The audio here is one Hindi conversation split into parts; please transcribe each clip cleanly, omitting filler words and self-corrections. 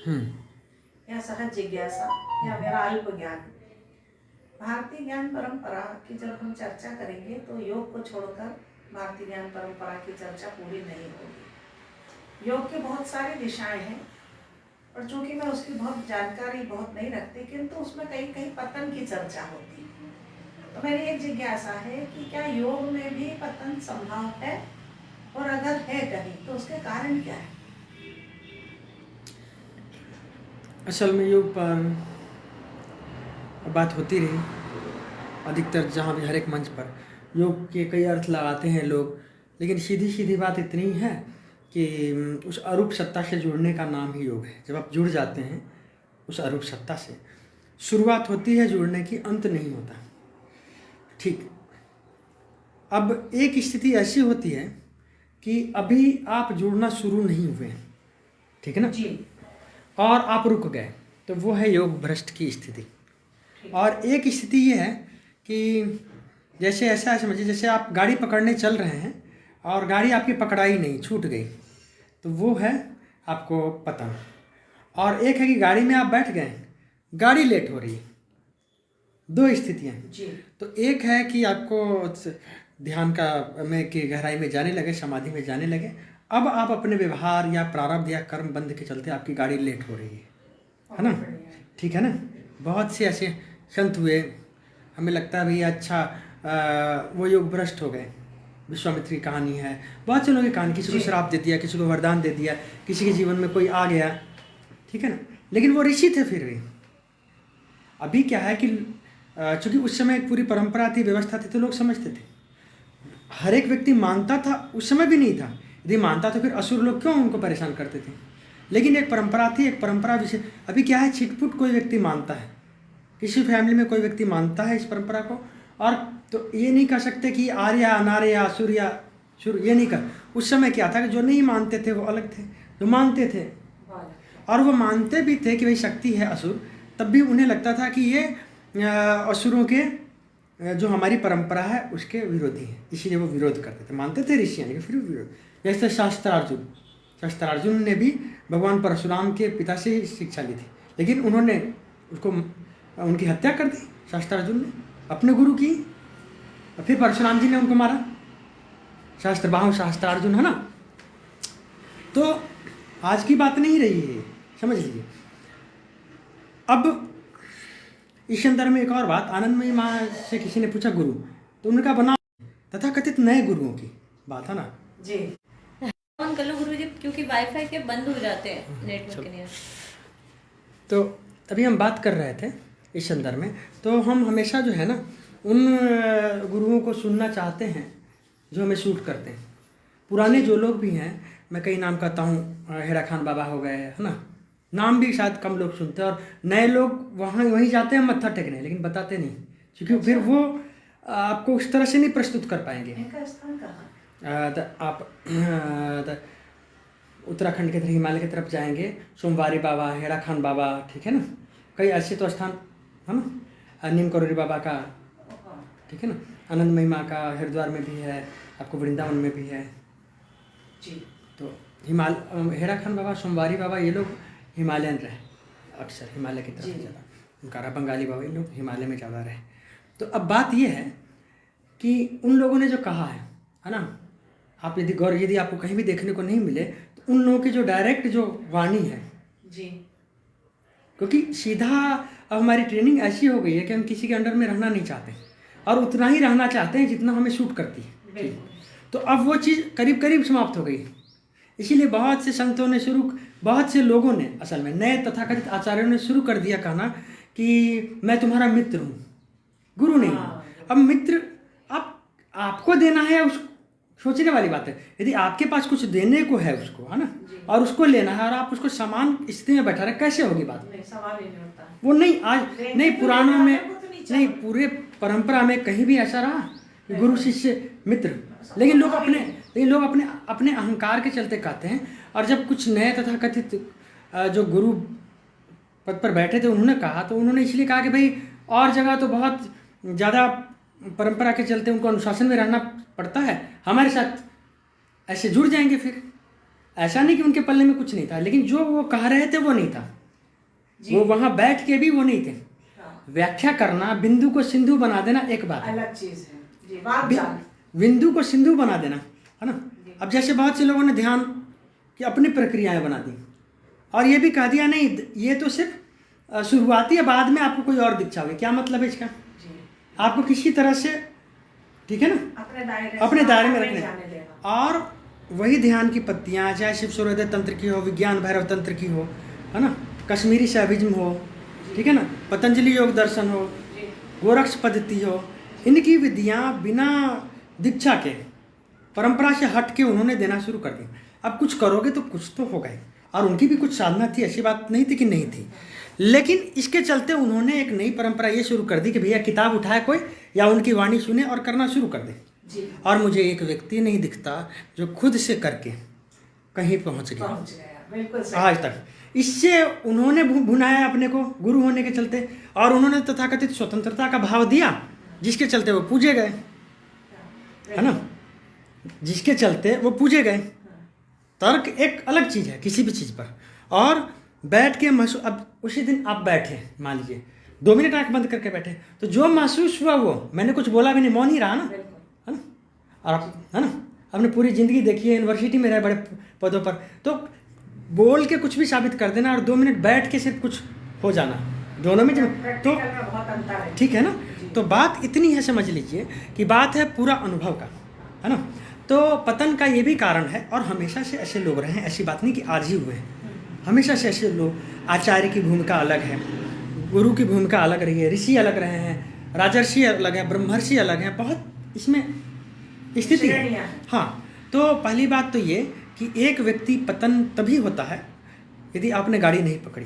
या सहज जिज्ञासा या मेरा अल्प ज्ञान। भारतीय ज्ञान परंपरा की जब हम चर्चा करेंगे तो योग को छोड़कर भारतीय ज्ञान परंपरा की चर्चा पूरी नहीं होगी। योग के बहुत सारी दिशाएं हैं और चूंकि मैं उसकी बहुत जानकारी बहुत नहीं रखती, किंतु उसमें कहीं कहीं पतन की चर्चा होती है। तो मेरी एक जिज्ञासा है कि क्या योग में भी पतन संभव है, और अगर है कहीं तो उसके कारण क्या है? असल में योग पर बात होती रही, अधिकतर जहाँ भी हर एक मंच पर योग के कई अर्थ लगाते हैं लोग, लेकिन सीधी सीधी बात इतनी है कि उस अरूप सत्ता से जुड़ने का नाम ही योग है। जब आप जुड़ जाते हैं उस अरूप सत्ता से, शुरुआत होती है जुड़ने की, अंत नहीं होता। ठीक, अब एक स्थिति ऐसी होती है कि अभी आप जुड़ना शुरू नहीं हुए, ठीक है ना जी, और आप रुक गए, तो वो है योग भ्रष्ट की स्थिति। और एक स्थिति ये है कि जैसे ऐसा समझिए, जैसे आप गाड़ी पकड़ने चल रहे हैं और गाड़ी आपकी पकड़ाई नहीं, छूट गई, तो वो है आपको पतन। और एक है कि गाड़ी में आप बैठ गए, गाड़ी लेट हो रही है। दो स्थितियाँ। तो एक है कि आपको ध्यान का में की गहराई में जाने लगे, समाधि में जाने लगे, अब आप अपने व्यवहार या प्रारब्ध या कर्म बंध के चलते आपकी गाड़ी लेट हो रही है ना। ठीक है ना। बहुत से ऐसे संत हुए, हमें लगता है भैया अच्छा वो योग भ्रष्ट हो गए। विश्वामित्र की कहानी है, बहुत से लोगों की कहानी, किसी को श्राप दे दिया, किसी को वरदान दे दिया, किसी के जीवन में कोई आ गया, ठीक है ना, लेकिन वो ऋषि थे फिर भी। अभी क्या है कि चूंकि उस समय एक पूरी परंपरा थी, व्यवस्था थी, तो लोग समझते थे। हर एक व्यक्ति मानता था, उस समय भी नहीं था। यदि मानता तो फिर असुर लोग क्यों उनको परेशान करते थे। लेकिन एक परंपरा थी, एक परंपरा विशेष। अभी क्या है, छिटपुट कोई व्यक्ति मानता है, किसी फैमिली में कोई व्यक्ति मानता है इस परंपरा को, और तो ये नहीं कह सकते कि आर्य अनार्य या असुर या शुर, ये नहीं कर। उस समय क्या था कि जो नहीं मानते थे वो अलग थे, जो मानते थे और वो मानते भी थे कि भाई शक्ति है असुर, तब भी उन्हें लगता था कि ये असुरों के जो हमारी परंपरा है उसके विरोधी है, इसीलिए वो विरोध करते थे। मानते थे ऋषियाँ, लेकिन फिर विरोध। जैसे शास्त्रार्जुन ने भी भगवान परशुराम के पिता से शिक्षा ली थी, लेकिन उन्होंने उसको उनकी हत्या कर दी शास्त्रार्जुन ने, अपने गुरु की। और फिर परशुराम जी ने उनको मारा, शास्त्रार्जुन, है ना। तो आज की बात नहीं रही है, समझ लीजिए। अब इस संदर्भ में एक और बात, आनंदमयी माँ से किसी ने पूछा गुरु, तो उनका बना तथा कथित नए गुरुओं की बात है ना जी। ऑन कर लो गुरु जी, क्योंकि वाईफाई के बंद हो जाते हैं नेटवर्क के लिए। तो अभी हम बात कर रहे थे इस संदर्भ में, तो हम हमेशा जो है ना उन गुरुओं को सुनना चाहते हैं जो हमें सूट करते हैं। पुराने जो लोग भी हैं, मैं कई नाम कहता हूँ, हेरा खान बाबा हो गए, है ना, नाम भी शायद कम लोग सुनते हैं, और नए लोग वहीं जाते हैं मत्था टेकने, लेकिन बताते नहीं, क्योंकि फिर वो आपको उस तरह से नहीं प्रस्तुत कर पाएंगे। इनका स्थान कहाँ? आप उत्तराखंड के तरफ, हिमालय की तरफ जाएंगे, सोमवारी बाबा, हेरा खान बाबा, ठीक है ना, कई ऐसे तो स्थान है ना, नीम करोली बाबा का, ठीक है ना, आनंदमयी माँ का हरिद्वार में भी है, आपको वृंदावन में भी है जी। तो हेरा खान बाबा, सोमवारी बाबा, ये लोग हिमालयन रहे, अक्सर हिमालय की तरफ ज़्यादा। उनका बंगाली बाबा, ये लोग हिमालय में ज़्यादा रहे। तो अब बात ये है कि उन लोगों ने जो कहा है ना, आप यदि आपको कहीं भी देखने को नहीं मिले, तो उन लोगों की जो डायरेक्ट जो वाणी है जी, क्योंकि सीधा अब हमारी ट्रेनिंग ऐसी हो गई है कि हम किसी के अंडर में रहना नहीं चाहते, और उतना ही रहना चाहते हैं जितना हमें सूट करती है। तो अब वो चीज़ करीब करीब समाप्त हो गई। इसीलिए बहुत से संतों ने बहुत से लोगों ने, असल में नए तथाकथित आचार्यों ने शुरू कर दिया कहना कि मैं तुम्हारा मित्र हूँ, गुरु नहीं हूँ। अब मित्र आपको देना है, उस सोचने वाली बात है। यदि आपके पास कुछ देने को है उसको, है ना, और उसको लेना है, और आप उसको समान स्थिति में बैठा रहे, कैसे होगी बात? नहीं, सवाल ही नहीं होता। वो नहीं, आज नहीं, पुराणों में नहीं, पूरे परंपरा में कहीं भी ऐसा रहा गुरु शिष्य मित्र। लेकिन लोग अपने अहंकार के चलते कहते हैं। और जब कुछ नए तथा कथित जो गुरु पद पर बैठे थे, उन्होंने कहा, तो उन्होंने इसलिए कहा कि भाई और जगह तो बहुत ज़्यादा परंपरा के चलते उनको अनुशासन में रहना पड़ता है, हमारे साथ ऐसे जुड़ जाएंगे फिर, ऐसा नहीं कि उनके पल्ले में कुछ नहीं था, लेकिन जो वो कह रहे थे वो नहीं था। वो वहाँ बैठ के भी वो नहीं थे। हाँ, व्याख्या करना, बिंदु को सिंधु बना देना एक बात है, अलग चीज है जी, बात जान। बिंदु को सिंधु बना देना, है ना। अब जैसे बहुत से लोगों ने ध्यान की अपनी प्रक्रियाएं बना दी और ये भी कह दिया नहीं ये तो सिर्फ शुरुआती है, बाद में आपको कोई और दीक्षा होगी। क्या मतलब है इसका? जी, आपको किसी तरह से, ठीक है ना, अपने दायरे में रखने जाने देना। और वही ध्यान की पत्तियाँ, चाहे शिव सूर्योदय तंत्र की हो, विज्ञान भैरव तंत्र की हो, है ना, कश्मीरी शैविज्म हो, ठीक है ना, पतंजलि योग दर्शन हो, जी, गोरक्ष पद्धति हो, इनकी विधियाँ बिना दीक्षा के, परंपरा से हट के उन्होंने देना शुरू कर दी। अब कुछ करोगे तो कुछ तो होगा ही, और उनकी भी कुछ साधना थी, ऐसी बात नहीं थी कि नहीं थी। लेकिन इसके चलते उन्होंने एक नई परंपरा ये शुरू कर दी कि भैया किताब उठाए कोई या उनकी वाणी सुने और करना शुरू कर दे। जी, और मुझे एक व्यक्ति नहीं दिखता जो खुद से करके कहीं पहुंच गया पहुंच गया, बिल्कुल सही। आज तक। इससे उन्होंने भुनाया अपने को गुरु होने के चलते, और उन्होंने तथाकथित स्वतंत्रता का भाव दिया जिसके चलते वो पूजे गए, है ना, जिसके चलते वो पूजे गए। तर्क एक अलग चीज़ है किसी भी चीज़ पर, और बैठ के महसूस, अब उसी दिन आप बैठे, मान लीजिए 2 मिनट आंख बंद करके बैठे, तो जो महसूस हुआ वो, मैंने कुछ बोला भी नहीं, मौन ही रहा ना, है ना, और आप, है ना, आपने पूरी ज़िंदगी देखी है, यूनिवर्सिटी में रहे बड़े पदों पर, तो बोल के कुछ भी साबित कर देना और 2 मिनट बैठ के सिर्फ कुछ हो जाना, दोनों में तो प्रैक्टिकल में बहुत अंतर है। ठीक है ना। तो बात इतनी है, समझ लीजिए कि बात है पूरा अनुभव का, है ना। तो पतन का ये भी कारण है, और हमेशा से ऐसे लोग रहे हैं, ऐसी बात नहीं कि आज ही हुए हैं, हमेशा से ऐसे लोग। आचार्य की भूमिका अलग है, गुरु की भूमिका अलग रही है, ऋषि अलग रहे हैं, राजर्षि अलग है, ब्रह्मर्षि अलग है, बहुत इसमें स्थिति है। हाँ, तो पहली बात तो ये कि एक व्यक्ति पतन तभी होता है यदि आपने गाड़ी नहीं पकड़ी,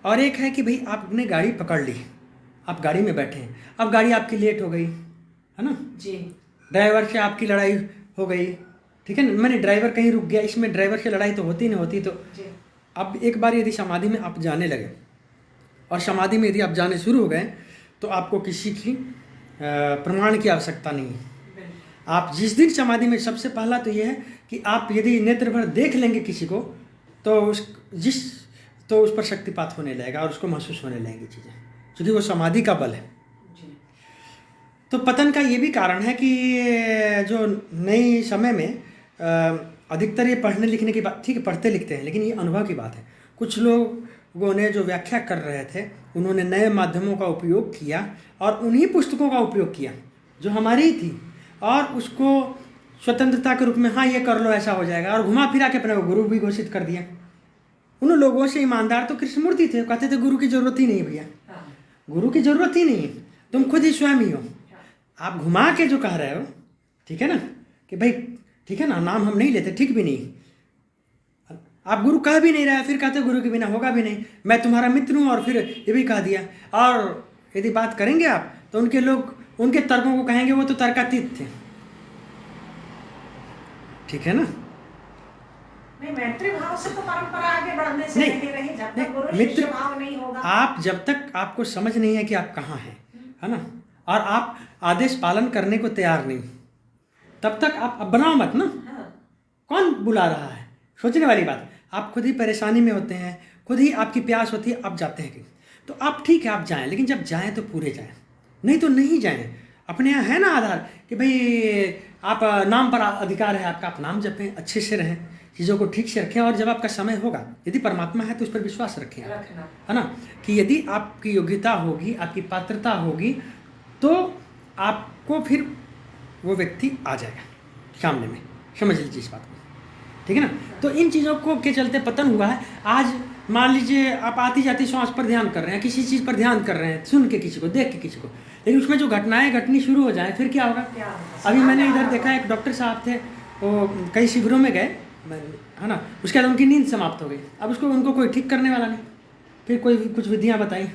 और एक है कि भाई आपने गाड़ी पकड़ ली, आप गाड़ी में बैठे हैं, अब गाड़ी आपकी लेट हो गई, है ना जी, ड्राइवर से आपकी लड़ाई हो गई, ठीक है ना, मैंने ड्राइवर कहीं रुक गया, इसमें ड्राइवर से लड़ाई तो होती नहीं होती। तो जी, अब एक बार यदि समाधि में आप जाने लगे, और समाधि में यदि आप जाने शुरू हो गए, तो आपको किसी की प्रमाण की आवश्यकता नहीं है। आप जिस दिन समाधि में, सबसे पहला तो ये है कि आप यदि नेत्र भर देख लेंगे किसी को, तो उस पर शक्तिपात होने लगेगा और उसको महसूस होने लगेंगी चीज़ें, क्योंकि वो समाधि का बल है। जी, तो पतन का ये भी कारण है कि जो नए समय में अधिकतर ये पढ़ने लिखने की बात, ठीक है पढ़ते लिखते हैं, लेकिन ये अनुभव की बात है। कुछ लोगों ने जो व्याख्या कर रहे थे, उन्होंने नए माध्यमों का उपयोग किया और उन्हीं पुस्तकों का उपयोग किया जो हमारी ही थी, और उसको स्वतंत्रता के रूप में, हाँ ये कर लो ऐसा हो जाएगा, और घुमा फिरा के अपने को गुरु भी घोषित कर दिया। उन लोगों से ईमानदार तो कृष्णमूर्ति थे, कहते थे गुरु की जरूरत ही नहीं है भैया, गुरु की जरूरत ही नहीं है, तुम खुद ही स्वयं ही हो। आप घुमा के जो कह रहे हो, ठीक है ना, कि भाई ठीक है ना, नाम हम नहीं लेते, ठीक भी नहीं, आप गुरु कह भी नहीं रहे, फिर कहते गुरु के बिना होगा भी नहीं, मैं तुम्हारा मित्र हूँ, और फिर ये भी कह दिया। और यदि बात करेंगे आप, तो उनके लोग उनके तर्कों को कहेंगे वो तो तर्कातीत थे, ठीक है ना। नहीं, मैत्री भाव से तो परंपरा आगे बढ़ने से नहीं रही, जब तक गुरु मित्र शिष्य भाव नहीं होगा। आप जब तक आपको समझ नहीं है कि आप कहाँ हैं, है ना, और आप आदेश पालन करने को तैयार नहीं, तब तक आप बनाओ मत ना। हाँ, कौन बुला रहा है, सोचने वाली बात। आप खुद ही परेशानी में होते हैं, खुद ही आपकी प्यास होती है, आप जाते हैं कहीं, तो आप ठीक है आप जाएं, लेकिन जब जाएं तो पूरे जाएं, नहीं तो नहीं जाएं। अपने यहाँ है ना आधार कि भाई आप नाम पर अधिकार है आपका, आप नाम जपें, अच्छे से रहें, चीज़ों को ठीक से रखें, और जब आपका समय होगा, यदि परमात्मा है तो उस पर विश्वास रखें, रखना, है ना, कि यदि आपकी योग्यता होगी, आपकी पात्रता होगी, तो आपको फिर वो व्यक्ति आ जाएगा सामने में, समझ लीजिए इस बात को, ठीक है ना। तो इन चीज़ों को के चलते पतन हुआ है। आज मान लीजिए आप आती जाती श्वास पर ध्यान कर रहे हैं, किसी चीज़ पर ध्यान कर रहे हैं, सुन के किसी को, देख के किसी को, लेकिन उसमें जो घटनाएं घटनी शुरू हो जाए, फिर क्या होगा। अभी मैंने इधर देखा, एक डॉक्टर साहब थे, वो कई शिविरों में गए, है ना, उसके बाद उनकी नींद समाप्त हो गई। अब उनको कोई ठीक करने वाला नहीं, फिर कोई कुछ विधियाँ बताई,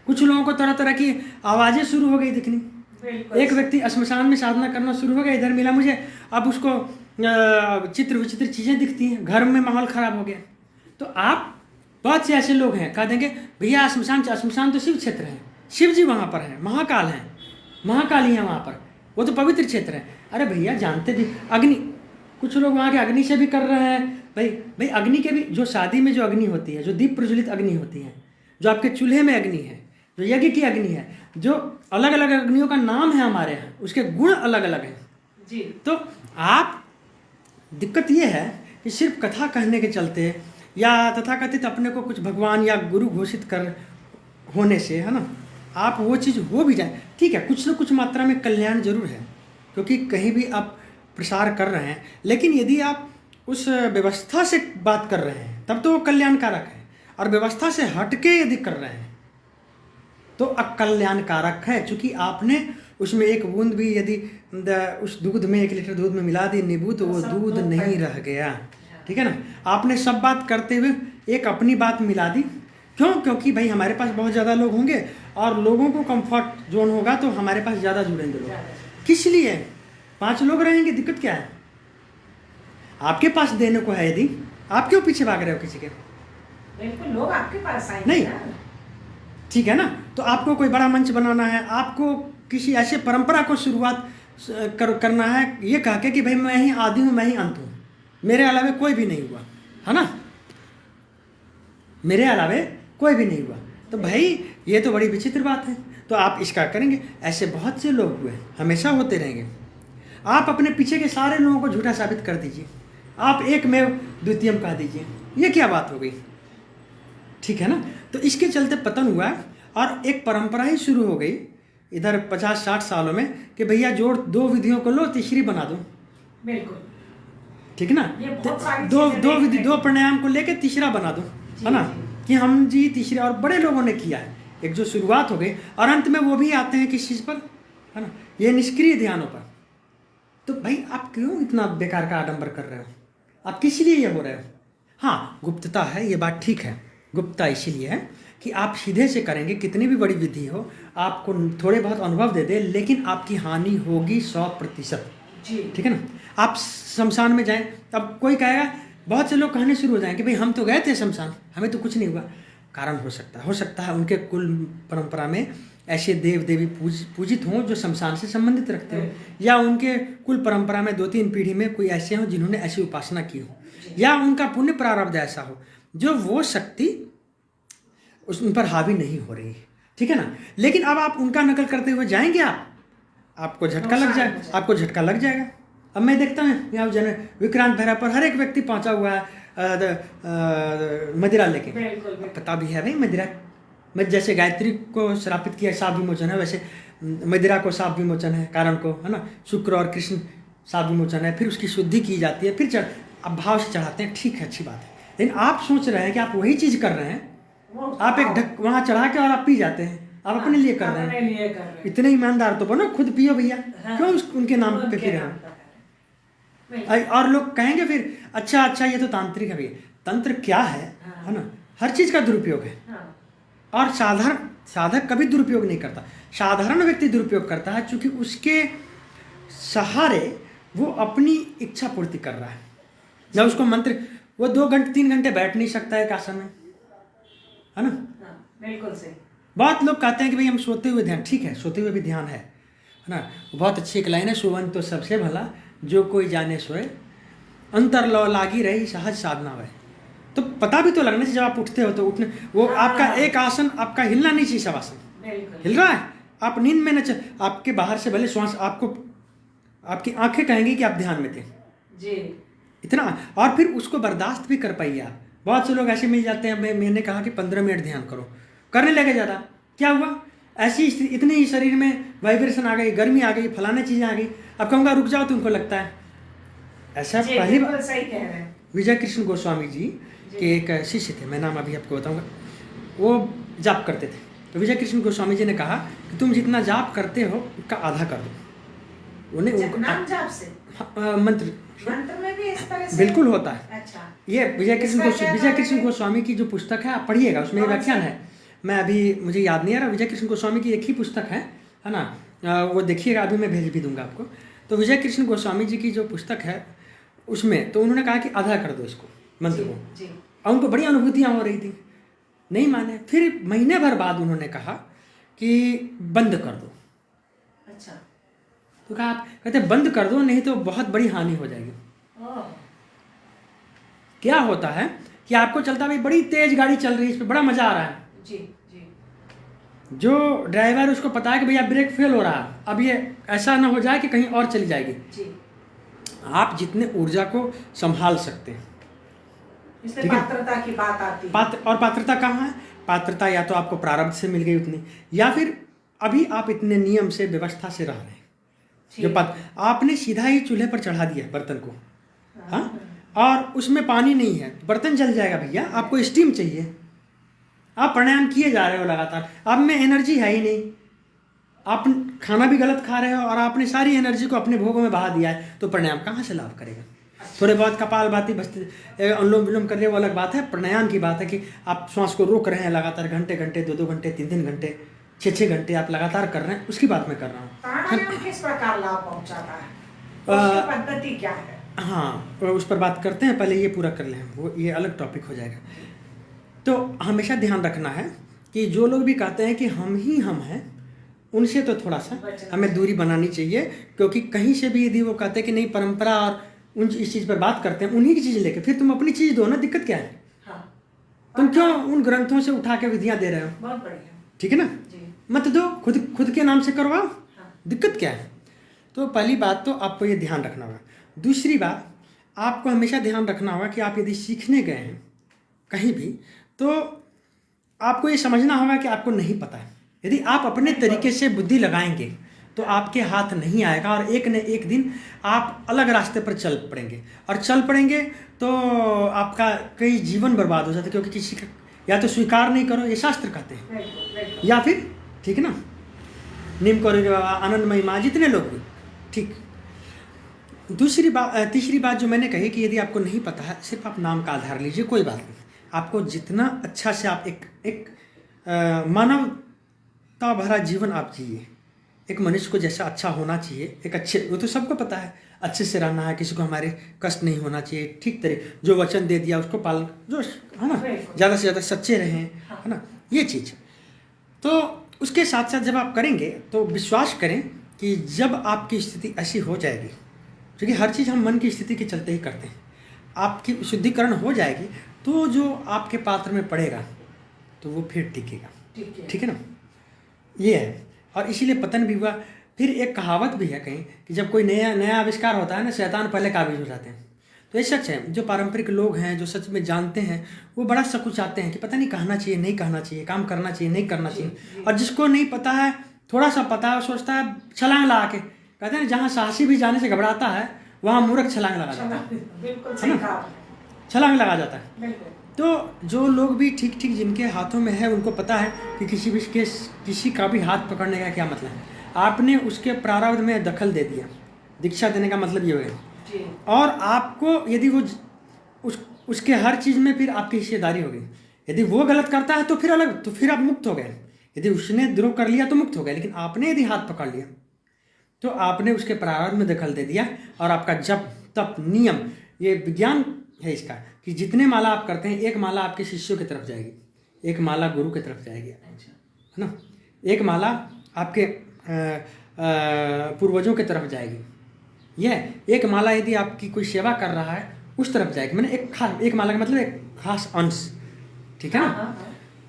कुछ लोगों को तरह तरह की आवाज़ें शुरू हो गई दिखनी। एक व्यक्ति श्मशान में साधना करना शुरू हो गया, इधर मिला मुझे, अब उसको चित्र विचित्र चीज़ें दिखती हैं, घर में माहौल ख़राब हो गया। तो आप, बहुत से ऐसे लोग हैं, कह देंगे भैया श्मशान तो शिव क्षेत्र है, शिव जी वहाँ पर हैं, महाकाल हैं, महाकाली हैं वहाँ पर, वो तो पवित्र क्षेत्र है। अरे भैया जानते भी, अग्नि, कुछ लोग वहाँ के अग्नि से भी कर रहे हैं, भाई भाई अग्नि के भी, जो शादी में जो अग्नि होती है, जो दीप प्रज्वलित अग्नि होती है, जो आपके चूल्हे में अग्नि है, जो यज्ञ की अग्नि है, जो अलग अलग अग्नियों का नाम है हमारे यहाँ, उसके गुण अलग अलग हैं जी। तो आप, दिक्कत ये है कि सिर्फ कथा कहने के चलते या तथाकथित अपने को कुछ भगवान या गुरु घोषित कर होने से, है ना, आप वो चीज़ हो भी जाए, ठीक है, कुछ न कुछ मात्रा में कल्याण जरूर है, क्योंकि कहीं भी आप प्रसार कर रहे हैं, लेकिन यदि आप उस व्यवस्था से बात कर रहे हैं तब तो वो कल्याणकारक है, और व्यवस्था से हटके यदि कर रहे हैं तो अकल्याणकारक है, क्योंकि आपने उसमें एक बूंद भी यदि उस दूध में, 1 लीटर दूध में मिला दी नींबू, तो वो दूध नहीं रह गया, ठीक है ना। आपने सब बात करते हुए एक अपनी बात मिला दी, क्यों? क्योंकि भाई हमारे पास बहुत ज़्यादा लोग होंगे और लोगों को कंफर्ट जोन होगा तो हमारे पास ज़्यादा जुड़ेंगे लोग। किस लिए? 5 लोग रहेंगे, दिक्कत क्या है? आपके पास देने को है, यदि आप क्यों पीछे भाग रहे हो किसी के? बिल्कुल, लोग आपके पास आएंगे नहीं, ना। ठीक है ना। तो आपको कोई बड़ा मंच बनाना है, आपको किसी ऐसे परंपरा को शुरुआत करना है, ये कह के कि भाई मैं ही आदि हूँ, मैं ही अंत हूँ, मेरे अलावे कोई भी नहीं हुआ, है ना, मेरे अलावे कोई भी नहीं हुआ, तो भाई ये तो बड़ी विचित्र बात है। तो आप इसका करेंगे, ऐसे बहुत से लोग हुए, हमेशा होते रहेंगे। आप अपने पीछे के सारे लोगों को झूठा साबित कर दीजिए, आप एकमेव द्वितीयम कह दीजिए, ये क्या बात हो गई? ठीक है ना। तो इसके चलते पतन हुआ और एक परंपरा ही शुरू हो गई इधर 50-60 सालों में कि भैया जोड़ 2 विधियों को लो, तीसरी बना दो। बिल्कुल, ठीक है ना। ये बहुत सारी दो चीजें दो देख विधि, रहे 2 प्राणायाम को लेके तीसरा बना दो, है ना, कि हम जी तीसरे, और बड़े लोगों ने किया है, एक जो शुरुआत हो गई, और अंत में वो भी आते हैं किस चीज़ पर, है ना, ये निष्क्रिय ध्यानों पर। तो भाई आप क्यों इतना बेकार का आडंबर कर रहे हो? आप किस लिए ये हो रहे हो? हाँ, गुप्तता है, ये बात ठीक है, गुप्तता इसीलिए है कि आप सीधे से करेंगे, कितनी भी बड़ी विधि हो, आपको थोड़े बहुत अनुभव दे दे, लेकिन आपकी हानि होगी 100%। ठीक है ना। आप शमशान में जाएं, अब कोई कहेगा, बहुत से लोग कहने शुरू हो जाएंगे भाई हम तो गए थे शमशान, हमें तो कुछ नहीं हुआ। कारण हो सकता है उनके कुल परंपरा में ऐसे देव देवी पूजित हों जो शमशान से संबंधित रखते हो, या उनके कुल परंपरा में 2-3 पीढ़ी में कोई ऐसे हों जिन्होंने ऐसी उपासना की हो, या उनका पुण्य प्रारब्ध ऐसा हो जो वो शक्ति उन पर हावी नहीं हो रही है, ठीक है ना। लेकिन अब आप उनका नकल करते हुए जाएंगे, आपको झटका लग जाएगा, आपको झटका लग जाएगा। अब मैं देखता हूँ यहाँ विक्रांत भैरा पर हर एक व्यक्ति पहुंचा हुआ है मदिरा लेके, पता भी है भाई मदिरा, मैं जैसे गायत्री को श्रापित किया शाप विमोचन है, वैसे मदिरा को शाप विमोचन है, कारण को, है ना, शुक्र और कृष्ण शाप विमोचन है, फिर उसकी शुद्धि की जाती है, फिर अब भाव से चढ़ाते हैं, ठीक है, अच्छी बात है। लेकिन आप सोच रहे हैं कि आप वही चीज़ कर रहे हैं, आप एक ढक वहाँ चढ़ा के और आप पी जाते हैं, आप अपने लिए कर रहे हैं। इतने ईमानदार तो बनो, खुद पियो भैया, क्यों उनके नाम पे पी रहे हो? और लोग कहेंगे फिर अच्छा ये तो तांत्रिक है भैया। तंत्र क्या है ना, हर चीज़ का दुरुपयोग है, और साधक कभी दुरुपयोग नहीं करता, साधारण व्यक्ति दुरुपयोग करता है, क्योंकि उसके सहारे वो अपनी इच्छा पूर्ति कर रहा है, या उसको मंत्र, वो 2-3 घंटे बैठ नहीं सकता है एक आसन में, है ना। बिल्कुल सही। बहुत लोग कहते हैं कि भाई हम सोते हुए ध्यान, ठीक है, सोते हुए भी ध्यान है ना। बहुत अच्छी एक लाइन है, सोवन तो सबसे भला जो कोई जाने सोए, अंतर लो लागी रही सहज साधना है। तो पता भी तो लगना चाहिए जब आप उठते हो तो उठने, वो आपका एक आसन आपका हिलना नहीं चाहिए, सब आसन हिल रहा है, आप नींद में न चल, आपके बाहर से भले श्वास, आपको आपकी आंखें कहेंगी कि आप ध्यान में थे जी, इतना, और फिर उसको बर्दाश्त भी कर पाइए आप। बहुत से लोग ऐसे मिल जाते हैं, मैंने कहा कि 15 मिनट ध्यान करो, करने लगे ज़्यादा, क्या हुआ, ऐसी इतने ही शरीर में वाइब्रेशन आ गई, गर्मी आ गई, फलाने चीज़ें आ गई, अब कहूँगा रुक जाओ तो उनको लगता है ऐसा। पहली बार सही कह रहे हैं। विजय कृष्ण गोस्वामी जी के एक शिष्य थे, मैं नाम अभी आपको बताऊंगा, वो जाप करते थे। तो विजय कृष्ण गोस्वामी जी ने कहा कि तुम जितना जाप करते हो उसका आधा कर दो। उन्हें नाम जाप से मंत्र में भी इस तरह से बिल्कुल होता है। अच्छा, ये विजय कृष्ण गोस्वामी की जो पुस्तक है आप पढ़िएगा, उसमें व्याख्यान है, मैं अभी मुझे याद नहीं आ रहा, विजय कृष्ण गोस्वामी की एक ही पुस्तक है ना, वो देखिएगा, अभी मैं भेज भी दूंगा आपको। तो विजय कृष्ण गोस्वामी जी की जो पुस्तक है उसमें तो उन्होंने कहा कि आधा कर दो इसको, मंत्र को, और उनको बड़ी अनुभूतियाँ हो रही थी, नहीं माने। फिर महीने भर बाद उन्होंने कहा कि बंद कर दो। अच्छा, तो कहा, आप कहते बंद कर दो, नहीं तो बहुत बड़ी हानि हो जाएगी। क्या होता है कि आपको चलता भाई बड़ी तेज गाड़ी चल रही है, इस पर बड़ा मजा आ रहा है, जी जी जो ड्राइवर उसको पता है कि भैया ब्रेक फेल हो रहा है, अब ये ऐसा ना हो जाए कि कहीं और चली जाएगी। जी, आप जितने ऊर्जा को संभाल सकते हैं, इसलिए ठीक है? पात्रता की बात आती है। और पात्रता कहाँ है? पात्रता या तो आपको प्रारब्ध से मिल गई उतनी, या फिर अभी आप इतने नियम से व्यवस्था से रह रहे हैं, जो आपने सीधा ही चूल्हे पर चढ़ा दिया है बर्तन को, हाँ, और उसमें पानी नहीं है, बर्तन जल जाएगा भैया, आपको स्टीम चाहिए। आप प्राणायाम किए जा रहे हो लगातार, आप में एनर्जी है ही नहीं, आप खाना भी गलत खा रहे हो और आपने सारी एनर्जी को अपने भोगों में बहा दिया है, तो प्राणायाम कहाँ से लाभ करेगा? थोड़े बहुत कपालभाति बसते अनुलोम विलोम कर रहे वो अलग बात है, प्राणायाम की बात है कि आप श्वास को रोक रहे हैं लगातार घंटे घंटे, 2-2 घंटे, 3-3 घंटे, 6-6 घंटे आप लगातार कर रहे हैं, उसकी बात मैं कर रहा हूँ। प्राणायाम किस प्रकार लाभ पहुंचाता है, उसकी पद्धति क्या है? हाँ, उस पर बात करते हैं, पहले ये पूरा कर लें, वो ये अलग टॉपिक हो जाएगा। तो हमेशा ध्यान रखना है कि जो लोग भी कहते हैं कि हम ही हम हैं, उनसे तो थोड़ा सा हमें दूरी बनानी चाहिए, क्योंकि कहीं से भी यदि वो कहते हैं कि नहीं परंपरा और उन इस चीज़ पर बात करते हैं, उन्हीं की चीज़ लेके फिर तुम अपनी चीज़ दो ना, दिक्कत क्या है? हाँ, तुम क्यों उन ग्रंथों से उठा के विधियाँ दे रहे हो? बहुत बढ़िया, ठीक है ना, जी, मत दो, खुद के नाम से करवाओ, हाँ, दिक्कत क्या है? तो पहली बात तो आपको ये ध्यान रखना होगा। दूसरी बात, आपको हमेशा ध्यान रखना होगा कि आप यदि सीखने गए हैं कहीं भी, तो आपको ये समझना होगा कि आपको नहीं पता है। यदि आप अपने तरीके से बुद्धि लगाएंगे तो आपके हाथ नहीं आएगा, और एक न एक दिन आप अलग रास्ते पर चल पड़ेंगे, और चल पड़ेंगे तो आपका कई जीवन बर्बाद हो जाता है, क्योंकि किसी का या तो स्वीकार नहीं करो, ये शास्त्र कहते हैं, बिल्कुल, या फिर ठीक है ना, निम करोगे बाबा, आनंदमयी माँ, जितने लोग भी ठीक। तीसरी बात जो मैंने कही कि यदि आपको नहीं पता है, सिर्फ आप नाम का आधार लीजिए, कोई बात नहीं। आपको जितना अच्छा से आप एक मानवता भरा जीवन आप जिए, एक मनुष्य को जैसा अच्छा होना चाहिए, एक अच्छे, वो तो सबको पता है, अच्छे से रहना है, किसी को हमारे कष्ट नहीं होना चाहिए, ठीक तरीके जो वचन दे दिया उसको पालन, जो है ना, ज़्यादा से ज़्यादा सच्चे रहें, है ना, ये चीज़। तो उसके साथ साथ जब आप करेंगे तो विश्वास करें कि जब आपकी स्थिति ऐसी हो जाएगी, क्योंकि हर चीज़ हम मन की स्थिति के चलते ही करते हैं, आपकी शुद्धिकरण हो जाएगी तो जो आपके पात्र में पड़ेगा तो वो फिर टिकेगा, ठीक है ना, ये है। और इसीलिए पतन भी हुआ। फिर एक कहावत भी है कहीं कि जब कोई नया आविष्कार होता है ना, शैतान पहले काबिज हो जाते हैं। तो ये सच है, जो पारंपरिक लोग हैं, जो सच में जानते हैं, वो बड़ा सकुचाते हैं कि पता नहीं कहना चाहिए, नहीं कहना चाहिए, काम करना चाहिए, नहीं करना चाहिए। और जिसको नहीं पता है, थोड़ा सा पता है, सोचता है छलांग लगा के, कहते हैं जहाँ साहसी भी जाने से घबराता है वहाँ मूर्ख छलांग लगा जाता है, छलांग लगा जाता है। तो जो लोग भी ठीक जिनके हाथों में है, उनको पता है कि किसी का भी हाथ पकड़ने का क्या मतलब है। आपने उसके प्रारब्ध में दखल दे दिया, दीक्षा देने का मतलब ये है। और आपको यदि वो उसके हर चीज़ में फिर आपकी हिस्सेदारी होगी। यदि वो गलत करता है तो फिर अलग, तो फिर आप मुक्त हो गए। यदि उसने द्रोह कर लिया तो मुक्त हो गए, लेकिन आपने यदि हाथ पकड़ लिया तो आपने उसके प्रारब्ध में दखल दे दिया। और आपका जप तप नियम, ये विज्ञान है इसका, कि जितने माला आप करते हैं, एक माला आपके शिष्यों की तरफ जाएगी, एक माला गुरु की तरफ जाएगी, है ना, एक माला आपके पूर्वजों की तरफ जाएगी। यह एक माला यदि आपकी कोई सेवा कर रहा है उस तरफ जाएगी, मैंने एक माला का मतलब एक खास अंश, ठीक है ना।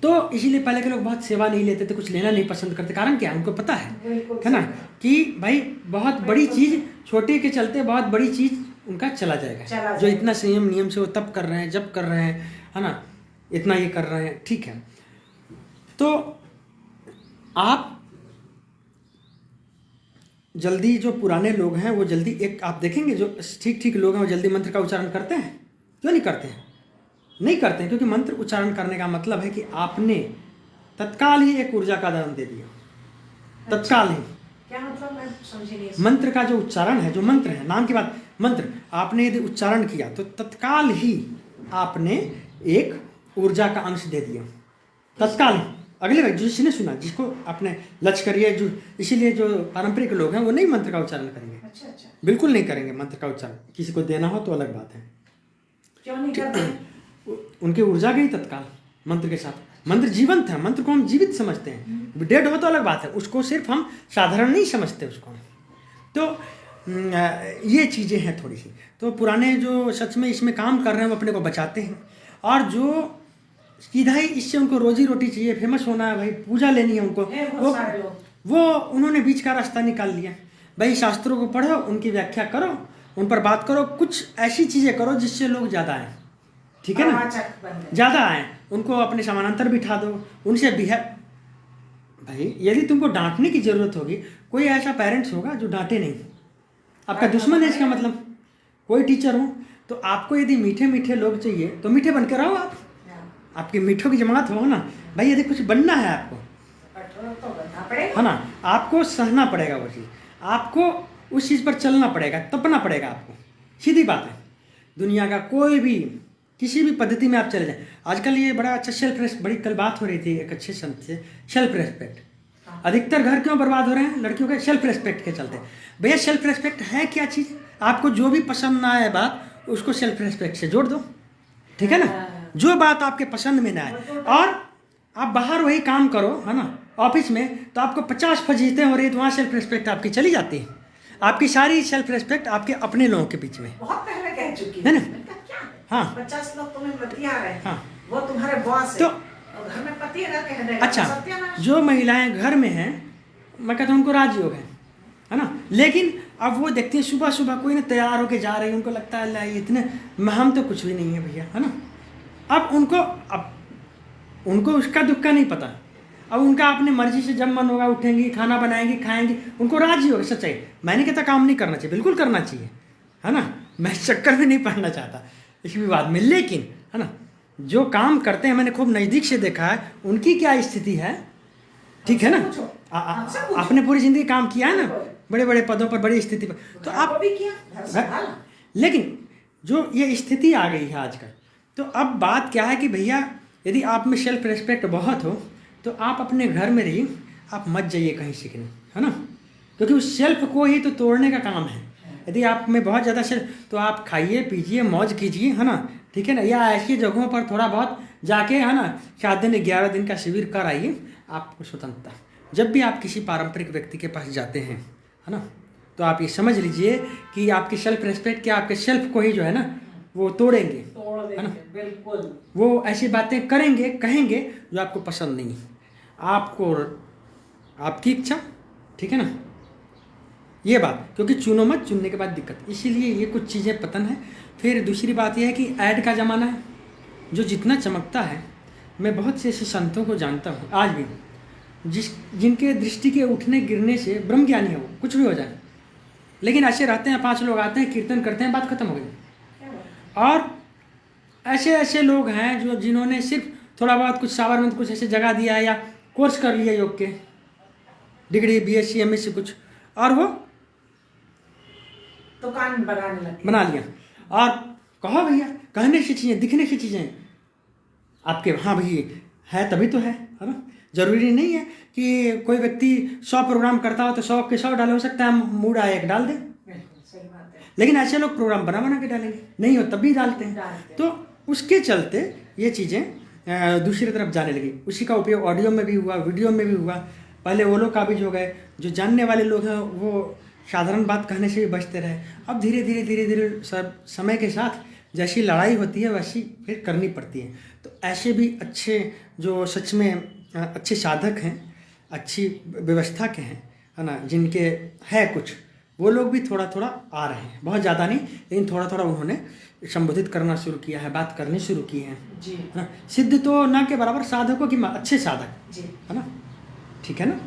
तो इसीलिए पहले के लोग बहुत सेवा नहीं लेते थे, कुछ लेना नहीं पसंद करते। कारण क्या है, उनको पता है ना, कि भाई बहुत बड़ी चीज़, छोटे के चलते बहुत बड़ी चीज़ उनका चला जाएगा। जो इतना संयम नियम से वो तप कर रहे हैं, जप कर रहे हैं, है ना, इतना ये कर रहे हैं, ठीक है। तो आप जल्दी, जो पुराने लोग हैं वो जल्दी, एक आप देखेंगे जो ठीक लोग हैं वो जल्दी मंत्र का उच्चारण करते हैं। क्यों नहीं करते हैं? नहीं करते हैं क्योंकि मंत्र उच्चारण करने का मतलब है कि आपने तत्काल ही एक ऊर्जा का दान दे दिया, तत्काल ही। क्या मतलब, मैं समझी नहीं। मंत्र का जो उच्चारण है, जो मंत्र है, नाम की बात, मंत्र आपने यदि उच्चारण किया तो तत्काल ही आपने एक ऊर्जा का अंश दे दिया, तत्काल। अगले व्यक्ति जिसने सुना, जिसको आपने लक्ष्य करिए, जो इसीलिए जो पारंपरिक लोग हैं वो नहीं मंत्र का उच्चारण करेंगे। अच्छा। बिल्कुल नहीं करेंगे मंत्र का उच्चारण। किसी को देना हो तो अलग बात है। क्यों नहीं करते? उनकी ऊर्जा गई तत्काल मंत्र के साथ। मंत्र जीवंत है, मंत्र को हम जीवित समझते हैं। डेड हो तो अलग बात है, उसको सिर्फ हम साधारण नहीं समझते उसको। तो ये चीज़ें हैं थोड़ी सी। तो पुराने जो सच में इसमें काम कर रहे हैं वो अपने को बचाते हैं, और जो सीधा ही इससे उनको रोजी रोटी चाहिए, फेमस होना है भाई, पूजा लेनी है उनको, बहुत सारे लोग वो उन्होंने बीच का रास्ता निकाल लिया। भाई शास्त्रों को पढ़ो, उनकी व्याख्या करो, उन पर बात करो, कुछ ऐसी चीज़ें करो जिससे लोग ज़्यादा आएँ, ठीक है ना, प्रवाचक बन गए। ज़्यादा आएँ, उनको अपने समानांतर बिठा दो, उनसे बिहेव। भाई यदि तुमको डांटने की ज़रूरत होगी, कोई ऐसा पेरेंट्स होगा जो डांटे नहीं, आपका दुश्मन है इसका मतलब। कोई टीचर हो तो आपको यदि मीठे मीठे लोग चाहिए तो मीठे बन के रहो आप, आपकी मीठों की जमात हो ना भाई। यदि कुछ बनना है आपको, कठोर तो बनना पड़ेगा, है ना, आपको सहना पड़ेगा वो चीज़, आपको उस चीज़ पर चलना पड़ेगा, तपना पड़ेगा आपको, सीधी बात है। दुनिया का कोई भी किसी भी पद्धति में आप चले जाएं, आजकल ये बड़ा अच्छा सेल्फ रेस्पेक्ट, बड़ी कल बात हो रही थी एक अच्छे संत से, सेल्फ रेस्पेक्ट। अधिकतर घर क्यों बर्बाद हो रहे हैं लड़कियों के? सेल्फ रेस्पेक्ट के चलते। भैया सेल्फ रेस्पेक्ट है क्या चीज़? आपको जो भी पसंद ना आए बात, उसको सेल्फ रेस्पेक्ट से जोड़ दो, ठीक है ना। जो बात आपके पसंद में ना आए, और आप बाहर वही काम करो, है ना, ऑफिस में तो आपको 50 फजीहतें हो रही है, तो वहाँ सेल्फ रेस्पेक्ट आपकी चली जाती है। आपकी सारी सेल्फ रेस्पेक्ट आपके अपने लोगों के बीच में, बहुत पहले कह चुकी है ना? मैंने कहा, क्या है? हाँ। 50 लोग तुम्हें बतिया रहे हैं, हाँ। वो तुम्हारे बॉस तो है, और घर में पति अगर कह देगा अच्छा, तो सत्यानाश। जो महिलाएं घर में हैं, मैं कहता हूँ उनको राजयोग है ना, लेकिन अब वो देखती हैं सुबह सुबह कोई ना तैयार होके जा रही है, उनको लगता है अल्लाह इतने हम तो कुछ भी नहीं है भैया, है ना। अब उनको उसका दुख का नहीं पता, अब उनका अपने मर्जी से जब मन होगा उठेंगी, खाना बनाएंगी, खाएंगी, उनको राजयोग है। सच्चाई मैंने कहता काम नहीं करना चाहिए, बिल्कुल करना चाहिए, है ना, मैं इस चक्कर में नहीं पड़ना चाहता इस विवाद में, लेकिन है ना जो काम करते हैं मैंने खूब नज़दीक से देखा है, उनकी क्या स्थिति है, ठीक है ना। आपने पूरी जिंदगी काम किया है ना, बड़े बड़े पदों पर, बड़ी स्थिति पर, तो आप भी किया, लेकिन जो ये स्थिति आ गई है आजकल, तो अब बात क्या है कि भैया यदि आप में सेल्फ रिस्पेक्ट बहुत हो तो आप अपने घर में रहिए, आप मत जाइए कहीं सीखने, है ना, क्योंकि उस सेल्फ को ही तो तोड़ने का काम है। यदि आप में बहुत ज़्यादा सेल्फ, तो आप खाइए पीजिए मौज कीजिए, है ना, ठीक है ना, या ऐसी जगहों पर थोड़ा बहुत जाके, है ना, 7 दिन 11 दिन का शिविर कर आइए, आपको स्वतंत्रता। जब भी आप किसी पारंपरिक व्यक्ति के पास जाते हैं, है ना, तो आप ये समझ लीजिए कि आपकी सेल्फ रिस्पेक्ट क्या, आपके सेल्फ को ही जो है ना वो तोड़ेंगे, है ना, बिल्कुल। वो ऐसी बातें करेंगे, कहेंगे जो आपको पसंद नहीं है, आपको आपकी इच्छा, ठीक है ना, ये बात, क्योंकि चुनो मत, चुनने के बाद दिक्कत, इसीलिए ये कुछ चीज़ें पतन है। फिर दूसरी बात यह है कि ऐड का ज़माना है, जो जितना चमकता है, मैं बहुत से ऐसे संतों को जानता हूँ आज भी, जिनके दृष्टि के उठने गिरने से ब्रह्मज्ञानी है, वो कुछ भी हो जाए, लेकिन ऐसे रहते हैं, 5 लोग आते हैं, कीर्तन करते हैं, बात खत्म हो गई। और ऐसे ऐसे लोग हैं जो जिन्होंने सिर्फ थोड़ा बहुत कुछ साबरमती कुछ ऐसे जगह दिया है, या कोर्स कर लिया योग के, डिग्री BSc MSc कुछ, और वो दुकान बना लिया, और कहो भैया कहने से चीज़ें, दिखने से चीज़ें आपके, हाँ भैया है तभी तो है ना। जरूरी नहीं है कि कोई व्यक्ति 100 प्रोग्राम करता हो तो 100 के 100 डाले, हो सकता है मूड आए एक डाल दे, सही बात है। लेकिन ऐसे लोग प्रोग्राम बना के डालेंगे, नहीं हो तब भी डालते हैं। तो उसके चलते ये चीज़ें दूसरी तरफ जाने लगी। उसी का उपयोग ऑडियो में भी हुआ, वीडियो में भी हुआ। पहले वो लोग काबिज हो गए, जो जानने वाले लोग हैं वो साधारण बात कहने से भी बचते रहे। अब धीरे धीरे धीरे धीरे सब समय के साथ जैसी लड़ाई होती है वैसी फिर करनी पड़ती है। तो ऐसे भी अच्छे जो सच में अच्छे साधक हैं, अच्छी व्यवस्था के हैं, है ना, जिनके है कुछ, वो लोग भी थोड़ा थोड़ा आ रहे हैं, बहुत ज़्यादा नहीं लेकिन थोड़ा थोड़ा उन्होंने संबोधित करना शुरू किया है, बात करनी शुरू की है जी, है ना। सिद्ध तो ना के बराबर साधकों की अच्छे साधक जी, है ना, ठीक है ना।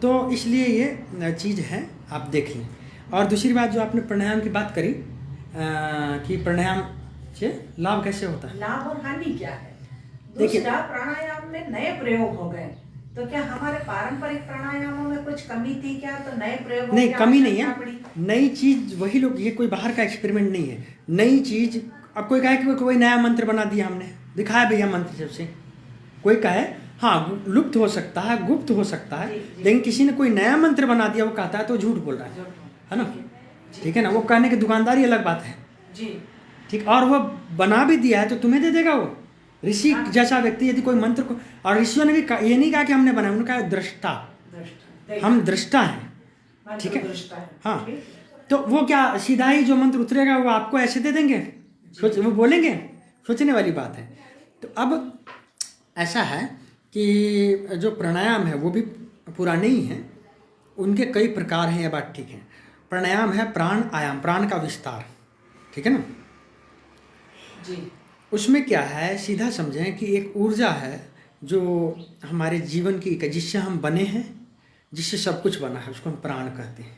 तो इसलिए ये चीज़ है, आप देख लें। और दूसरी बात जो आपने प्राणायाम की बात करी कि प्राणायाम से लाभ कैसे होता है, लाभ और हानि क्या है। देखिए, दूसरा, प्राणायाम में नए प्रयोग हो गए, तो क्या हमारे पारंपरिक प्राणायामों में कुछ कमी थी क्या? तो नए प्रयोग नहीं, कमी नहीं है, नई चीज़ वही लोग, ये कोई बाहर का एक्सपेरिमेंट नहीं है, नई चीज़। अब कोई कहे कि कोई नया मंत्र बना दिया हमने, दिखाया भैया मंत्र सबसे, कोई कहे हाँ लुप्त हो सकता है, गुप्त हो सकता है, लेकिन किसी ने कोई नया मंत्र बना दिया वो कहता है तो झूठ बोल रहा है ना, ठीक है ना। वो कहने की दुकानदारी अलग बात है जी, ठीक, और वो बना भी दिया है तो तुम्हें दे देगा वो ऋषि जैसा व्यक्ति। यदि कोई मंत्र को, और ऋषियों ने भी ये नहीं कहा कि हमने बनाया, उन्होंने कहा दृष्टा, हम दृष्टा हैं, ठीक है, हाँ। तो वो क्या सीधा ही जो मंत्र उतरेगा वो आपको ऐसे दे देंगे? वो बोलेंगे? सोचने वाली बात है। तो अब ऐसा है कि जो प्राणायाम है वो भी पुराने ही हैं, उनके कई प्रकार हैं, ये बात ठीक है। प्राणायाम है प्राण आयाम, प्राण का विस्तार, ठीक है ना जी। उसमें क्या है, सीधा समझें कि एक ऊर्जा है जो हमारे जीवन की, जिससे हम बने हैं, जिससे सब कुछ बना है, उसको हम प्राण कहते हैं,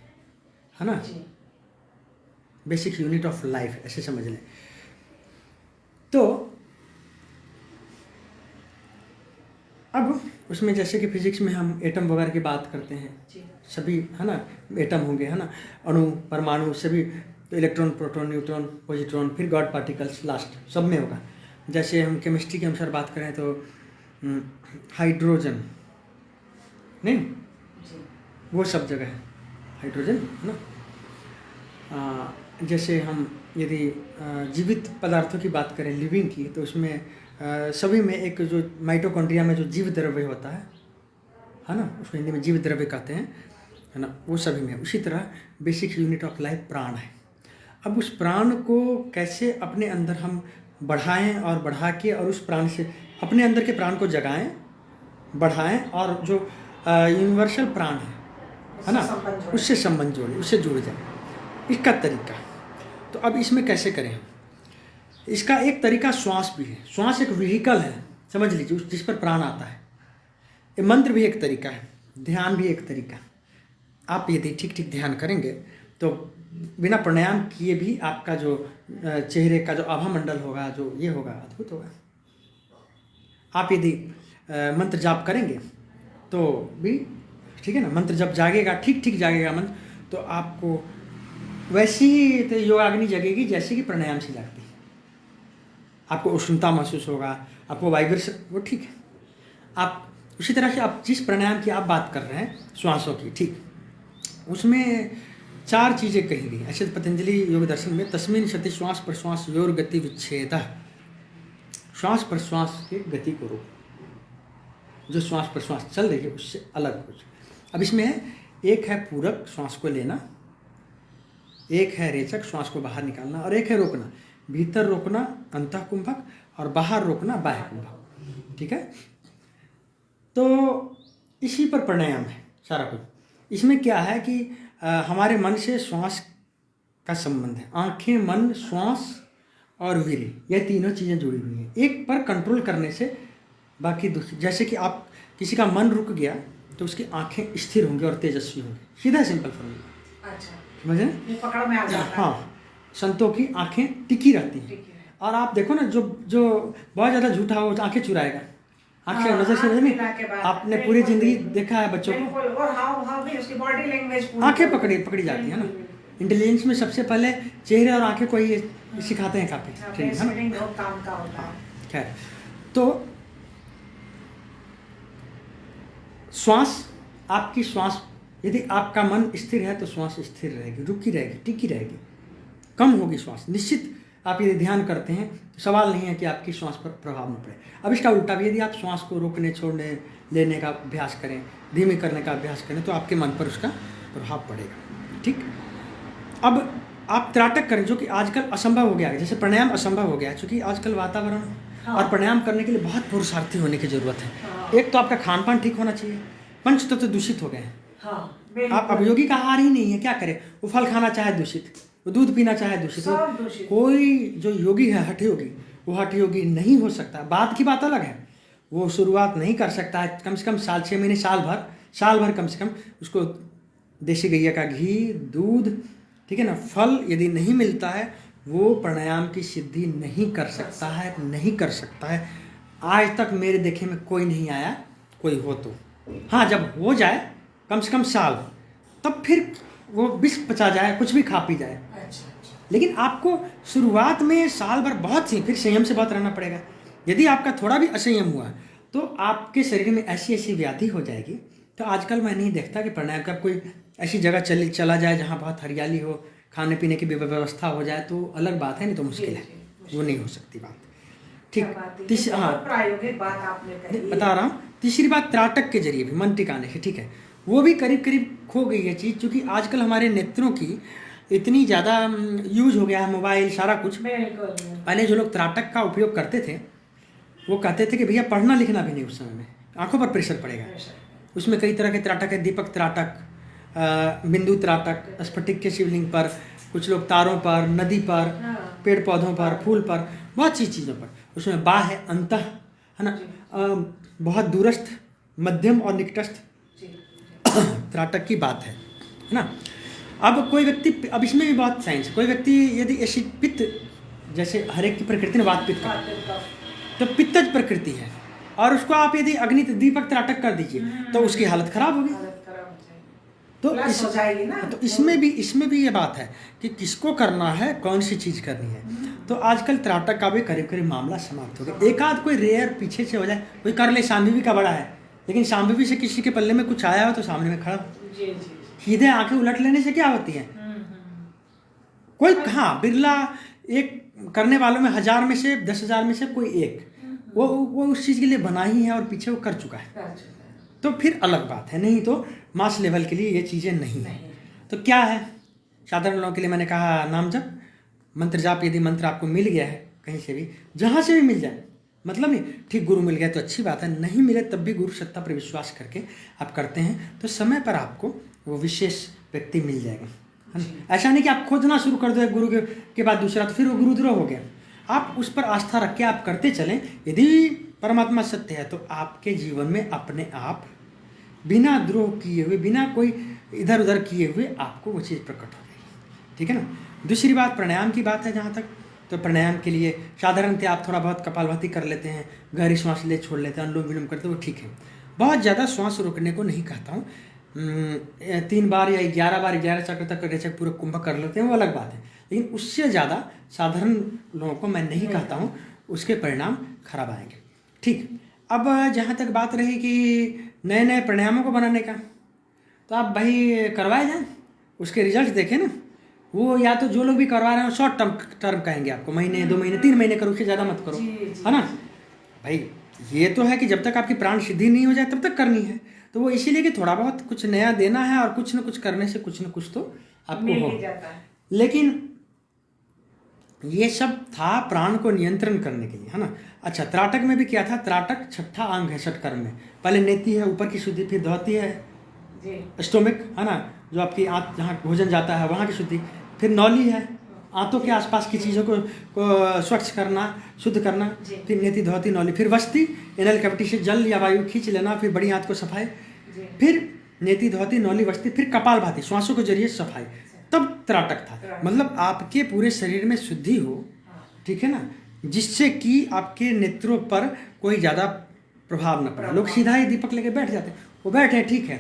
है ना। जी। बेसिक यूनिट ऑफ लाइफ ऐसे समझ लें। तो अब उसमें जैसे कि फिजिक्स में हम एटम वगैरह की बात करते हैं, जी। सभी है ना एटम होंगे, है ना, अणु परमाणु सभी, तो इलेक्ट्रॉन प्रोटॉन न्यूट्रॉन पॉजिट्रॉन, फिर गॉड पार्टिकल्स लास्ट सब में होगा। जैसे हम केमिस्ट्री के अनुसार बात करें तो हाइड्रोजन नहीं, जी। वो सब जगह है हाइड्रोजन, है ना। जैसे हम यदि जीवित पदार्थों की बात करें, लिविंग की, तो उसमें सभी में एक जो माइटोकॉन्ड्रिया में जो जीव द्रव्य होता है ना, उसको हिंदी में जीव द्रव्य कहते हैं, है ना, वो सभी में। उसी तरह बेसिक यूनिट ऑफ लाइफ प्राण है। अब उस प्राण को कैसे अपने अंदर हम बढ़ाएं और बढ़ा के, और उस प्राण से अपने अंदर के प्राण को जगाएं, बढ़ाएं, और जो यूनिवर्सल प्राण है ना, उससे संबंध जोड़े, उससे जुड़ जाए, इसका तरीका। तो अब इसमें कैसे करें हम? इसका एक तरीका श्वास भी है। श्वास एक व्हीकल है, समझ लीजिए, जिस पर प्राण आता है। ये मंत्र भी एक तरीका है, ध्यान भी एक तरीका। आप यदि ठीक ठीक ध्यान करेंगे तो बिना प्राणायाम किए भी आपका जो चेहरे का जो आभा मंडल होगा, जो ये होगा, अद्भुत होगा। आप यदि मंत्र जाप करेंगे तो भी ठीक है ना, मंत्र जब जागेगा, ठीक ठीक जागेगा मंत्र, तो आपको वैसी ही तो योगाग्नि जगेगी जैसे कि प्राणायाम से जागती है। आपको उष्णता महसूस होगा, आपको वाइब्रेशन, वो ठीक है। आप उसी तरह से आप जिस प्राणायाम की आप बात कर रहे हैं, श्वासों की, ठीक, उसमें 4 चीज़ें कही गई। ऐसे पतंजलि योग दर्शन में तस्मिन् सति श्वास प्रश्वास योर गति विच्छेदः, श्वास प्रश्वास की गति को रोको, जो श्वास प्रश्वास चल रही है उससे अलग कुछ। अब इसमें है, एक है पूरक श्वास को लेना, एक है रेचक श्वास को बाहर निकालना, और एक है रोकना, भीतर रोकना अंतः कुंभक और बाहर रोकना बाह्य कुंभक, ठीक है। तो इसी पर प्राणायाम है सारा कुछ। इसमें क्या है कि हमारे मन से श्वास का संबंध है। आंखें, मन, श्वास और वीर्य, यह तीनों चीज़ें जुड़ी हुई हैं। एक पर कंट्रोल करने से बाकी दूसरी, जैसे कि आप किसी का मन रुक गया तो उसकी आंखें स्थिर होंगी और तेजस्वी होंगी, सीधा सिंपल फॉर्मूला। अच्छा, समझे? पकड़ में आ जाता है। हाँ, संतों की आंखें टिकी रहती हैं। और आप देखो ना, जो बहुत ज़्यादा झूठा हो आंखें चुराएगा, आंखें नजर से नहीं। आपने पूरी जिंदगी देखा है बच्चों को, आंखें पकड़ी जाती है ना। इंटेलिजेंस में सबसे पहले चेहरे और आंखें को ही सिखाते हैं काफी, ठीक है ना। खैर, तो श्वास, आपकी श्वास, यदि आपका मन स्थिर है तो श्वास स्थिर रहेगी, रुकी रहेगी, टिकी रहेगी, कम होगी श्वास निश्चित। आप यदि ध्यान करते हैं तो सवाल नहीं है कि आपकी श्वास पर प्रभाव न पड़े। अब इसका उल्टा भी, यदि आप श्वास को रोकने, छोड़ने, लेने का अभ्यास करें, धीमे करने का अभ्यास करें, तो आपके मन पर उसका प्रभाव पड़ेगा, ठीक। अब आप त्राटक करें, जो कि आजकल असंभव हो गया है। जैसे प्राणायाम असंभव हो गया है, क्योंकि आजकल वातावरण और प्राणायाम करने के लिए बहुत पुरुषार्थी होने की जरूरत है। एक तो आपका खान पान ठीक होना चाहिए, पंच तत्व दूषित हो गए हैं। आप अब योगी का आहार ही नहीं है, क्या करें? वो फल खाना चाहे दूषित, वो दूध पीना चाहे दूषित। कोई जो योगी है, हठ योगी, वो हठ योगी नहीं हो सकता। बात की बात अलग है, वो शुरुआत नहीं कर सकता है, कम से कम 6 महीने, साल भर कम से कम उसको देसी गैया का घी, दूध, ठीक है ना, फल यदि नहीं मिलता है, वो प्राणायाम की सिद्धि नहीं कर सकता है, नहीं कर सकता है। आज तक मेरे देखे में कोई नहीं आया, कोई हो तो। हाँ, जब हो जाए कम से कम साल, तब फिर वो विष पचा जाए, कुछ भी खा पी जाए। लेकिन आपको शुरुआत में साल भर बहुत सी, फिर संयम से बात रहना पड़ेगा। यदि आपका थोड़ा भी असंयम हुआ तो आपके शरीर में ऐसी ऐसी व्याधि हो जाएगी। तो आजकल मैं नहीं देखता कि प्राणायाम का कोई ऐसी जगह चला जाए जहाँ बहुत हरियाली हो, खाने पीने की व्यवस्था हो जाए, तो अलग बात है, नहीं तो मुश्किल है, वो नहीं हो सकती बात, ठीक। हाँ, प्रायोगिक बात आपने कही, बता रहा हूँ। तीसरी बात, त्राटक के जरिए भी मन टिकाने की, ठीक है, वो भी करीब करीब खो गई है चीज़, क्योंकि आजकल हमारे नेत्रों की इतनी ज़्यादा यूज हो गया है मोबाइल सारा कुछ। बिल्कुल पहले जो लोग त्राटक का उपयोग करते थे वो कहते थे कि भैया पढ़ना लिखना भी नहीं उस समय में, आंखों पर प्रेशर पड़ेगा। उसमें कई तरह के त्राटक है, दीपक त्राटक, बिंदु त्राटक, स्फटिक के शिवलिंग पर, कुछ लोग तारों पर, नदी पर, पेड़ पौधों पर, फूल पर, बहुत सी चीज़ों पर। उसमें बा है, अंतः है ना, बहुत दूरस्थ, मध्यम और निकटस्थ त्राटक की बात है ना। अब कोई व्यक्ति, अब इसमें भी बहुत साइंस है, कोई व्यक्ति यदि एसिड पित्त, जैसे हर एक की प्रकृति में वात पित्त का, तो पित्तज प्रकृति है और उसको आप यदि अग्नि दीपक त्राटक कर दीजिए तो उसकी हालत खराब होगी। तो इसमें भी ये बात है कि किसको करना है, कौन सी चीज़ करनी है। तो आजकल त्राटक का भी करीब करीब मामला समाप्त हो गया। एक आध कोई रेयर पीछे से हो जाए, कोई कर ले, शांभवी का बड़ा है, लेकिन शांभवी से किसी के पल्ले में कुछ आया हो तो सामने में खड़ा सीधे आंखें उलट लेने से क्या होती है। कोई, हाँ, बिरला एक करने वालों में 1000 में से 10,000 में से कोई एक वो उस चीज़ के लिए बना ही है और पीछे वो कर चुका है, तो फिर अलग बात है। नहीं तो मास लेवल के लिए ये चीज़ें नहीं है। तो क्या है, साधारण लोगों के लिए मैंने कहा नाम जप, मंत्र जाप। यदि मंत्र आपको मिल गया है कहीं से भी, जहाँ से भी मिल जाए, मतलब नहीं, ठीक गुरु मिल गया तो अच्छी बात है, नहीं मिले तब भी गुरु सत्ता पर विश्वास करके आप करते हैं तो समय पर आपको वो विशेष व्यक्ति मिल जाएगा, है ना। ऐसा नहीं कि आप खोजना शुरू कर दो गुरु के बाद दूसरा, तो फिर वो गुरुद्रोह हो गया। आप उस पर आस्था रख के आप करते चलें। यदि परमात्मा सत्य है तो आपके जीवन में अपने आप बिना द्रोह किए हुए, बिना कोई इधर उधर किए हुए आपको वो चीज़ प्रकट हो जाएगी, ठीक है ना। दूसरी बात प्राणायाम की बात है जहाँ तक, तो प्राणायाम के लिए साधारणतः आप थोड़ा बहुत कपालभाति कर लेते हैं, गहरी श्वास ले छोड़ लेते हैं, अनुलोम विलोम करते हैं, वो ठीक है। बहुत ज़्यादा श्वास रोकने को नहीं कहता हूँ। 3 बार या 11 बार 11 चक्र तक रेचक पूरा कुंभ कर लेते हैं, वो अलग बात है, लेकिन उससे ज़्यादा साधारण लोगों को मैं नहीं कहता हूँ, उसके परिणाम खराब आएंगे। ठीक, अब जहाँ तक बात रही कि नए नए प्राणायामों को बनाने का, तो आप भाई करवाए जाएं, उसके रिजल्ट देखें ना। वो या तो जो लोग भी करवा रहे हैं शॉर्ट टर्म कहेंगे आपको, महीने 2 महीने 3 महीने करो, उससे ज़्यादा मत करो, है ना भाई। ये तो है कि जब तक आपकी प्राण सिद्धि नहीं हो जाए तब तक करनी है। तो वो इसीलिए कि थोड़ा बहुत कुछ नया देना है और कुछ न कुछ करने से कुछ न कुछ तो आपको हो जाता है। लेकिन ये सब था प्राण को नियंत्रण करने के लिए, है ना। अच्छा, त्राटक में भी क्या था, त्राटक 6ठा अंग है षटकर्म में। पहले नेति है, ऊपर की शुद्धि, फिर धौती है, स्टोमिक, है ना, जो आपकी आंत जहाँ भोजन जाता है वहाँ की शुद्धि, फिर नौली है, आंतों के आसपास की चीज़ों को स्वच्छ करना, शुद्ध करना, फिर नेति धौती नौली, फिर वस्ती, एनल कैविटी से जल या वायु खींच लेना, फिर बड़ी आंत को सफाई, फिर नेति धौती नौली वस्ती, फिर कपालभाति, श्वासों के जरिए सफाई, तब त्राटक था। मतलब आपके पूरे शरीर में शुद्धि हो, ठीक है ना, जिससे कि आपके नेत्रों पर कोई ज़्यादा प्रभाव न पड़े। लोग सीधा ही दीपक लेके बैठ जाते हैं, वो बैठे ठीक है,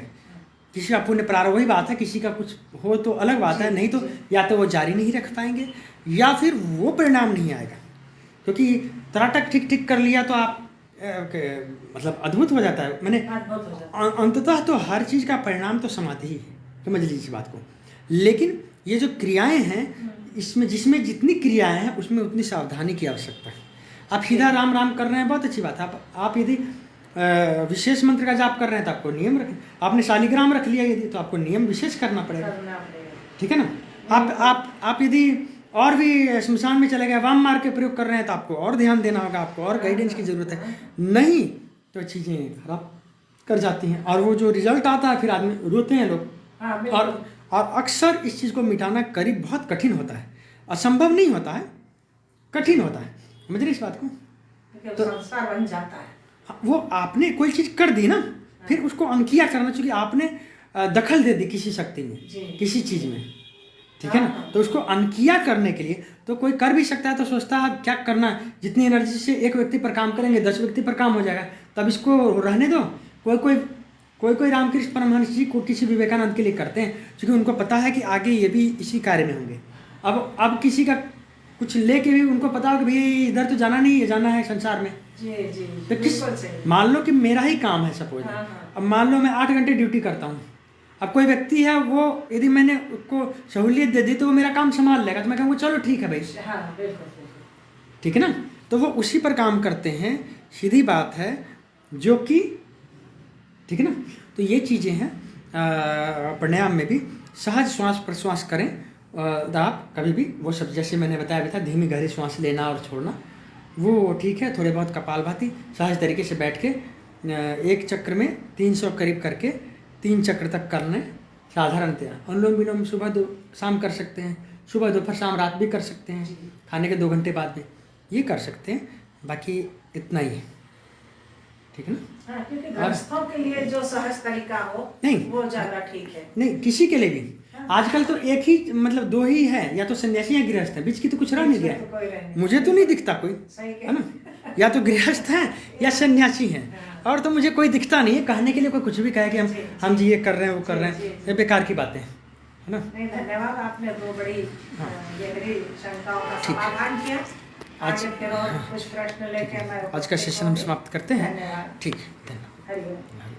किसी का पुण्य प्रारंभ, वही बात है, किसी का कुछ हो तो अलग बात है, नहीं तो या तो वो जारी नहीं रख पाएंगे या फिर वो परिणाम नहीं आएगा। क्योंकि त्राटक ठीक ठीक कर लिया तो आप मतलब अद्भुत हो जाता है। मैंने अंततः तो हर चीज़ का परिणाम तो समाधि ही है, समझ लीजिए इस बात को। लेकिन ये जो क्रियाएं हैं, इसमें जिसमें जितनी क्रियाएं हैं उसमें उतनी सावधानी की आवश्यकता है। आप सीधा राम राम कर रहे हैं, बहुत अच्छी बात है। आप यदि विशेष मंत्र का जाप कर रहे हैं तो आपको नियम रखें। आपने शालिग्राम रख लिया यदि, तो आपको नियम विशेष करना पड़ेगा, ठीक है ना। आप यदि और भी शमशान में चले गए, वाम मार्ग के प्रयोग कर रहे हैं तो आपको और ध्यान देना होगा, आपको और गाइडेंस की ज़रूरत है। नहीं तो चीज़ें खराब कर जाती हैं और वो जो रिजल्ट आता है फिर आदमी रोते हैं लोग। और अक्सर इस चीज़ को मिटाना करीब बहुत कठिन होता है, असंभव नहीं होता है, कठिन होता है। समझ रहे इस बात को, तो संस्कार बन जाता है। वो आपने कोई चीज़ कर दी ना, फिर उसको अनकिया करना चाहिए। आपने दखल दे दी किसी शक्ति में, किसी चीज़ में, ठीक है ना, तो उसको अनकिया करने के लिए तो कोई कर भी सकता है, तो सोचता है क्या करना है, जितनी एनर्जी से एक व्यक्ति पर काम करेंगे 10 व्यक्ति पर काम हो जाएगा, तब इसको रहने दो। कोई रामकृष्ण परमहंस जी को किसी विवेकानंद के लिए करते हैं, क्योंकि उनको पता है कि आगे ये भी इसी कार्य में होंगे। अब किसी का कुछ लेके भी उनको पता हो कि भाई इधर तो जाना नहीं है, जाना है संसार में। तो किस, मान लो कि मेरा ही काम है सपोज, अब मान लो मैं 8 घंटे ड्यूटी करता हूँ, अब कोई व्यक्ति है वो यदि मैंने उसको सहूलियत दे दी तो वो मेरा काम संभाल लेगा, तो मैं कहूँगा चलो ठीक है भाई, ठीक है ना। तो वो उसी पर काम करते हैं, सीधी बात है, जो कि ठीक है ना। तो ये चीज़ें हैं। प्राणायाम में भी सहज श्वास प्रश्वास करें आप कभी भी वो सब जैसे मैंने बताया भी था, धीमी गहरी सांस लेना और छोड़ना, वो ठीक है। थोड़े बहुत कपालभाति सहज तरीके से बैठ के एक चक्र में 300 करीब करके 3 चक्र तक करने साधारणतया। अनुलोम विलोम सुबह शाम कर सकते हैं, सुबह दोपहर शाम रात भी कर सकते हैं, खाने के 2 घंटे बाद में ये कर सकते हैं। बाकी इतना ही है, ठीक है ना। हाँ, क्योंकि गृहस्थों के लिए जो सहज तरीका हो नहीं, वो ज्यादा ठीक है। नहीं किसी के लिए भी आजकल तो एक ही मतलब 2 ही है, या तो सन्यासी या गृहस्थ है, बीच की तो कुछ रह नहीं गया तो कोई रह है। नहीं। मुझे तो नहीं दिखता कोई, सही है ना, या तो गृहस्थ है या सन्यासी है, और तो मुझे कोई दिखता नहीं है। कहने के लिए कोई कुछ भी कहे कि हम जी ये कर रहे हैं वो कर रहे हैं, ये बेकार की बातें हैं, है ना। नहीं, धन्यवाद, आपने 2 बड़ी गहरी शंकाओं का समाधान किया। आज आगे फिर और कुछ प्रश्न लेके मैं आज का सेशन हम समाप्त करते हैं। धन्यवाद। ठीक है, धन्यवाद। हरिओम।